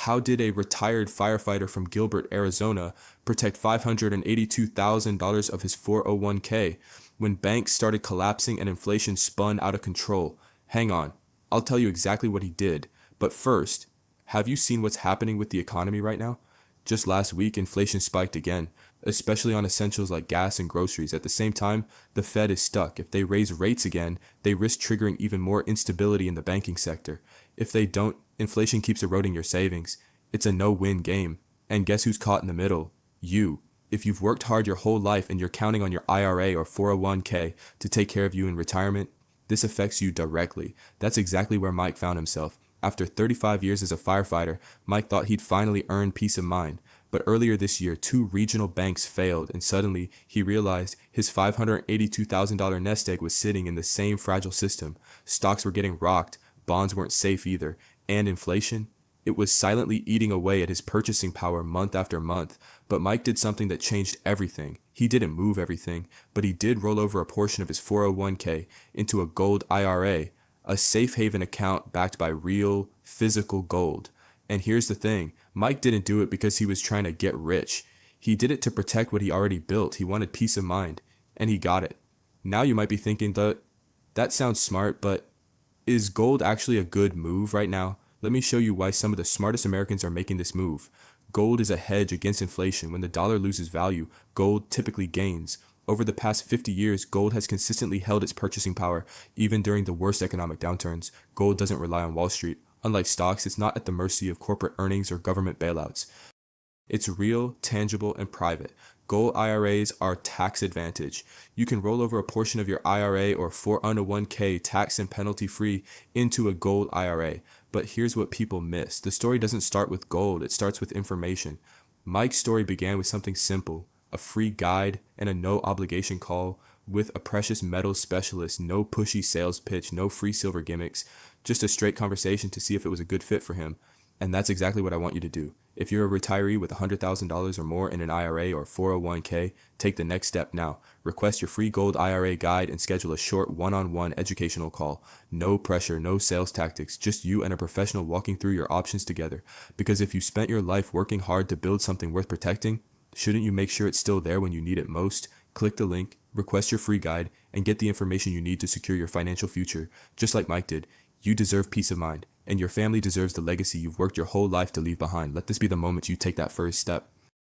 How did a retired firefighter from Gilbert, Arizona, protect $582,000 of his 401k when banks started collapsing and inflation spun out of control? Hang on, I'll tell you exactly what he did. But first, have you seen what's happening with the economy right now? Just last week, inflation spiked again, especially on essentials like gas and groceries. At the same time, the Fed is stuck. If they raise rates again, they risk triggering even more instability in the banking sector. If they don't, inflation keeps eroding your savings. It's a no-win game. And guess who's caught in the middle? You. If you've worked hard your whole life and you're counting on your IRA or 401k to take care of you in retirement, this affects you directly. That's exactly where Mike found himself. After 35 years as a firefighter, Mike thought he'd finally earn peace of mind. But earlier this year, 2 regional banks failed, and suddenly he realized his $582,000 nest egg was sitting in the same fragile system. Stocks were getting rocked, bonds weren't safe either, and inflation? It was silently eating away at his purchasing power month after month. But Mike did something that changed everything. He didn't move everything, but he did roll over a portion of his 401k into a Gold IRA, a safe haven account backed by real, physical gold. And here's the thing, Mike didn't do it because he was trying to get rich. He did it to protect what he already built. He wanted peace of mind, and he got it. Now you might be thinking, that sounds smart, but is gold actually a good move right now? Let me show you why some of the smartest Americans are making this move. Gold is a hedge against inflation. When the dollar loses value, gold typically gains. Over the past 50 years, gold has consistently held its purchasing power, even during the worst economic downturns. Gold doesn't rely on Wall Street. Unlike stocks, it's not at the mercy of corporate earnings or government bailouts. It's real, tangible, and private. Gold IRAs are tax advantage. You can roll over a portion of your IRA or 401k tax and penalty free into a gold IRA. But here's what people miss. The story doesn't start with gold, it starts with information. Mike's story began with something simple. A free guide and a no obligation call with a precious metals specialist, no pushy sales pitch, no free silver gimmicks, just a straight conversation to see if it was a good fit for him. And that's exactly what I want you to do. If you're a retiree with $100,000 or more in an IRA or 401k, take the next step now. Request your free Gold IRA guide and schedule a short one-on-one educational call. No pressure, no sales tactics, just you and a professional walking through your options together. Because if you spent your life working hard to build something worth protecting, shouldn't you make sure it's still there when you need it most? Click the link, request your free guide, and get the information you need to secure your financial future. Just like Mike did, you deserve peace of mind, and your family deserves the legacy you've worked your whole life to leave behind. Let this be the moment you take that first step.